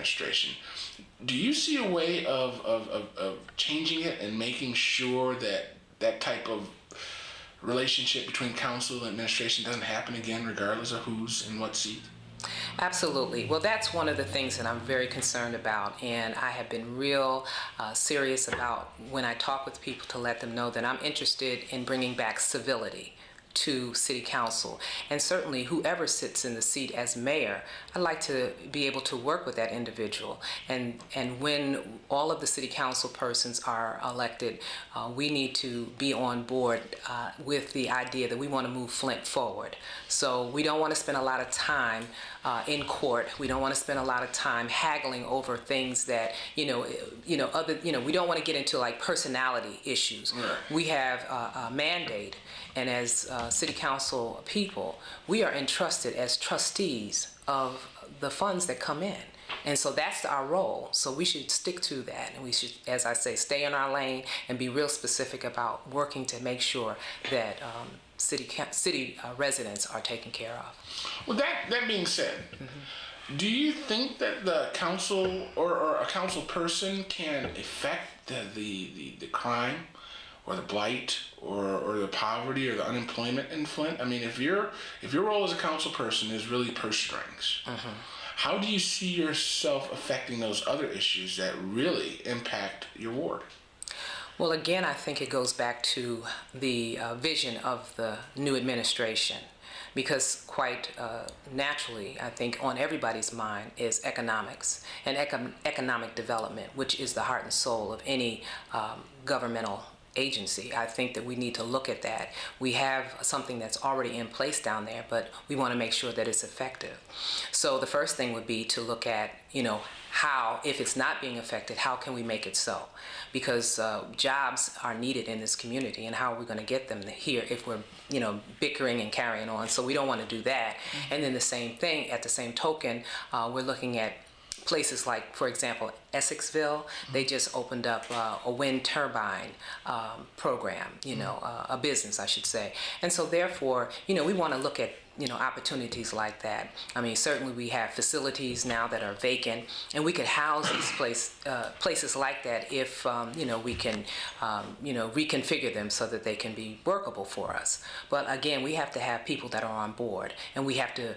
administration. Do you see a way of changing it and making sure that that type of relationship between council and administration doesn't happen again, regardless of who's in what seat? Absolutely. Well, that's one of the things that I'm very concerned about, and I have been real serious about when I talk with people to let them know that I'm interested in bringing back civility to city council, and certainly whoever sits in the seat as mayor, I'd like to be able to work with that individual, and when all of the city council persons are elected, we need to be on board with the idea that we want to move Flint forward. So we don't want to spend a lot of time in court. We don't want to spend a lot of time haggling over things that we don't want to get into like personality issues. Right. We have a mandate, and as city council people, we are entrusted as trustees of the funds that come in. And so that's our role. So we should stick to that. And we should, as I say, stay in our lane and be real specific about working to make sure that city residents are taken care of. Well, that being said, do you think that the council or a council person can affect the crime or the blight or the poverty or the unemployment in Flint? I mean, if your role as a council person is really purse strings, how do you see yourself affecting those other issues that really impact your ward? Well, again, I think it goes back to the vision of the new administration, because quite naturally, I think on everybody's mind is economics and economic development, which is the heart and soul of any governmental agency. I think that we need to look at that. We have something that's already in place down there, but we want to make sure that it's effective. So the first thing would be to look at, how, if it's not being affected, how can we make it so? Because jobs are needed in this community, and how are we going to get them here if we're, bickering and carrying on? So we don't want to do that. And then the same thing, at the same token, we're looking at places like, for example, Essexville. They just opened up a wind turbine program, a business, I should say. And so therefore, we want to look at, opportunities like that. I mean, certainly we have facilities now that are vacant, and we could house these places like that if, we can, reconfigure them so that they can be workable for us. But again, we have to have people that are on board, and we have to,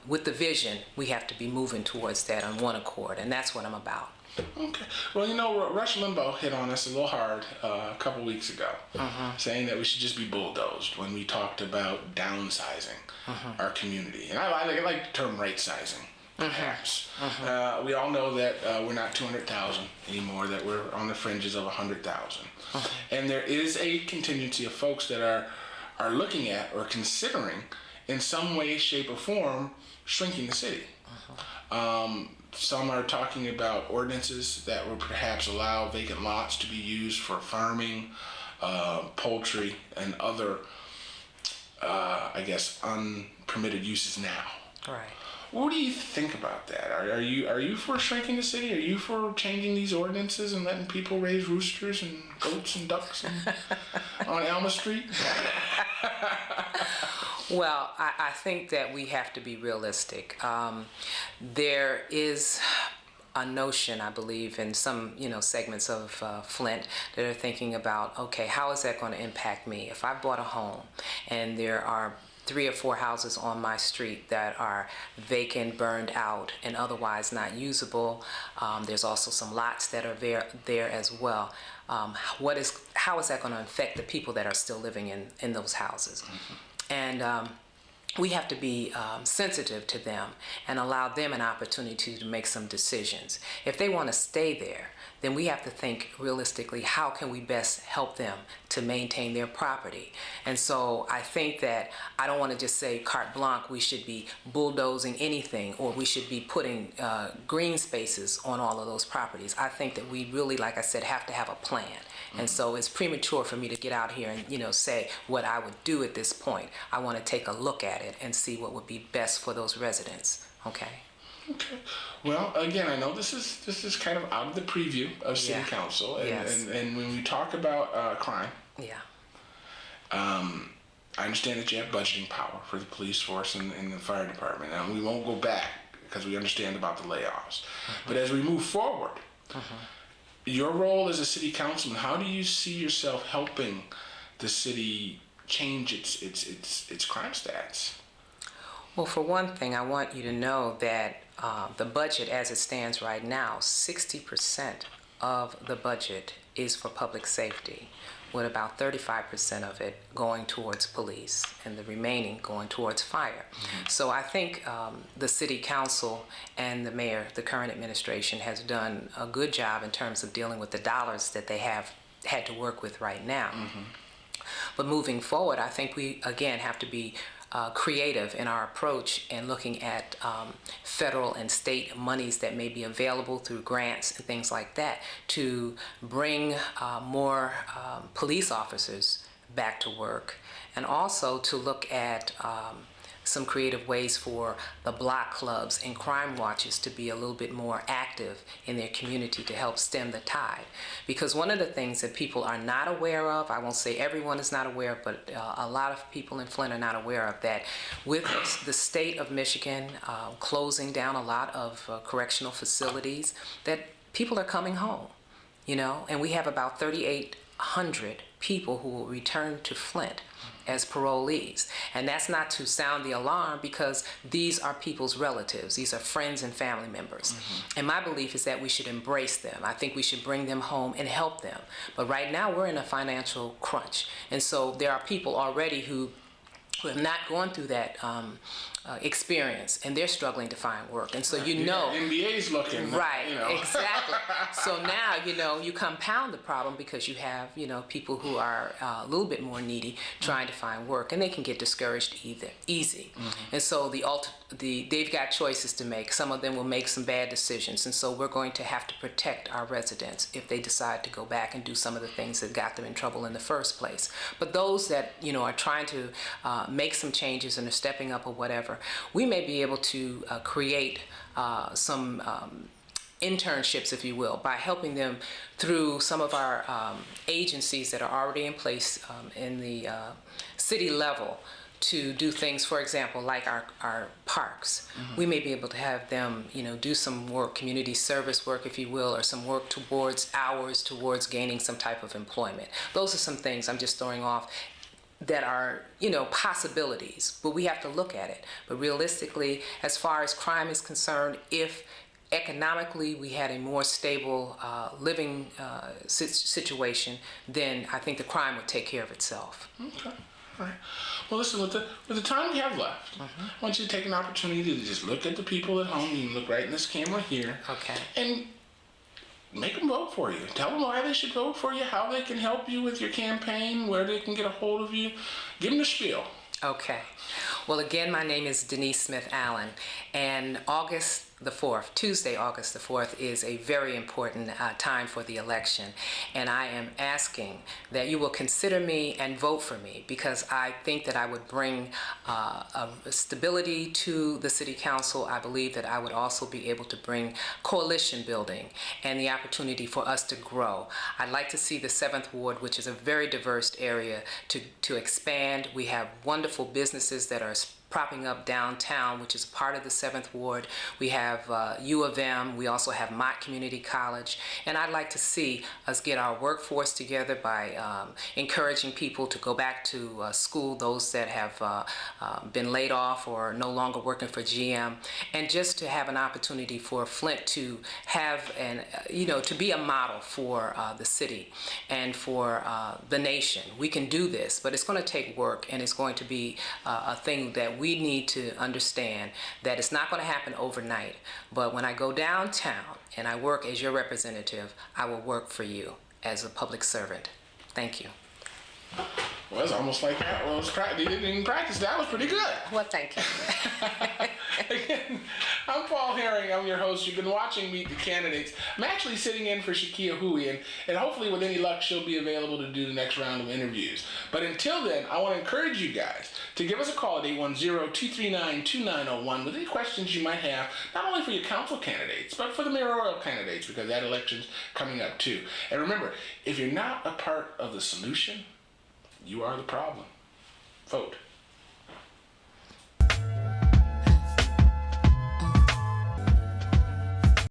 with the vision, we have to be moving towards that on one accord, and that's what I'm about. Okay. Well, Rush Limbaugh hit on us a little hard a couple weeks ago, saying that we should just be bulldozed when we talked about downsizing our community. And I like the term right-sizing, perhaps. We all know that we're not 200,000 anymore, that we're on the fringes of 100,000. And there is a contingency of folks that are looking at or considering in some way, shape, or form shrinking the city. Some are talking about ordinances that would perhaps allow vacant lots to be used for farming, poultry, and other, unpermitted uses now. Right. What do you think about that? Are you for shrinking the city? Are you for changing these ordinances and letting people raise roosters and goats and ducks on Alma Street? Well, I think that we have to be realistic. There is a notion, I believe, in some segments of Flint that are thinking about, okay, how is that going to impact me? If I bought a home and there are 3 or 4 houses on my street that are vacant, burned out, and otherwise not usable, there's also some lots that are there as well. How is that going to affect the people that are still living in those houses? And we have to be sensitive to them and allow them an opportunity to make some decisions. If they want to stay there, then we have to think realistically, how can we best help them to maintain their property? And so I think that I don't want to just say carte blanche, we should be bulldozing anything, or we should be putting green spaces on all of those properties. I think that we really, like I said, have to have a plan. And so it's premature for me to get out here and say what I would do at this point. I want to take a look at it and see what would be best for those residents. Okay. Okay. Well, again, I know this is kind of out of the preview of City Council, and when we talk about crime, I understand that you have budgeting power for the police force and the fire department. And we won't go back because we understand about the layoffs. But as we move forward, your role as a city councilman, how do you see yourself helping the city change its crime stats? Well, for one thing, I want you to know that the budget as it stands right now, 60% of the budget is for public safety, with about 35% of it going towards police and the remaining going towards fire. So I think the city council and the mayor, the current administration, has done a good job in terms of dealing with the dollars that they have had to work with right now. But moving forward, I think we, again, have to be creative in our approach and looking at federal and state monies that may be available through grants and things like that to bring more police officers back to work, and also to look at some creative ways for the block clubs and crime watches to be a little bit more active in their community to help stem the tide. Because one of the things that people are not aware of, I won't say everyone is not aware, but a lot of people in Flint are not aware of, that with the state of Michigan closing down a lot of correctional facilities, that people are coming home, you know, and we have about 3,800 people who will return to Flint as parolees. And that's not to sound the alarm, because these are people's relatives. These are friends and family members. And my belief is that we should embrace them. I think we should bring them home and help them. But right now we're in a financial crunch. And so there are people already who have not gone through that experience, and they're struggling to find work. And so NBA's looking. Right, exactly. So now, you compound the problem, because you have, people who are a little bit more needy trying to find work, and they can get discouraged easy. And so they've got choices to make. Some of them will make some bad decisions, and so we're going to have to protect our residents if they decide to go back and do some of the things that got them in trouble in the first place. But those that, are trying to make some changes and are stepping up or whatever, we may be able to create some internships, if you will, by helping them through some of our agencies that are already in place in the city level to do things, for example, like our parks. We may be able to have them, do some work, community service work, if you will, or some work towards gaining some type of employment. Those are some things I'm just throwing off that are, possibilities, but we have to look at it. But realistically, as far as crime is concerned, if economically we had a more stable living situation, then I think the crime would take care of itself. Okay. All right. Well, listen, with the time we have left, I want you to take an opportunity to just look at the people at home. You can look right in this camera here. Okay. And make them vote for you. Tell them why they should vote for you, how they can help you with your campaign, where they can get a hold of you. Give them the spiel. Okay. Well, again, my name is Denise Smith Allen, and Tuesday, August the 4th, is a very important time for the election. And I am asking that you will consider me and vote for me, because I think that I would bring a stability to the City Council. I believe that I would also be able to bring coalition building and the opportunity for us to grow. I'd like to see the 7th Ward, which is a very diverse area, to expand. We have wonderful businesses that are propping up downtown, which is part of the 7th Ward. We have U of M. We also have Mott Community College. And I'd like to see us get our workforce together by encouraging people to go back to school, those that have been laid off or no longer working for GM, and just to have an opportunity for Flint to have to be a model for the city and for the nation. We can do this, but it's going to take work, and it's going to be a thing that we need to understand that it's not going to happen overnight. But when I go downtown and I work as your representative, I will work for you as a public servant. Thank you. Well, it's almost like that. Well, you didn't even practice. That was pretty good. Well, thank you. Again, I'm Paul Herring. I'm your host. You've been watching Meet the Candidates. I'm actually sitting in for Shakia Hui, and hopefully with any luck, she'll be available to do the next round of interviews. But until then, I want to encourage you guys to give us a call at 810-239-2901 with any questions you might have, not only for your council candidates, but for the mayoral candidates, because that election's coming up too. And remember, if you're not a part of the solution, you are the problem. Vote.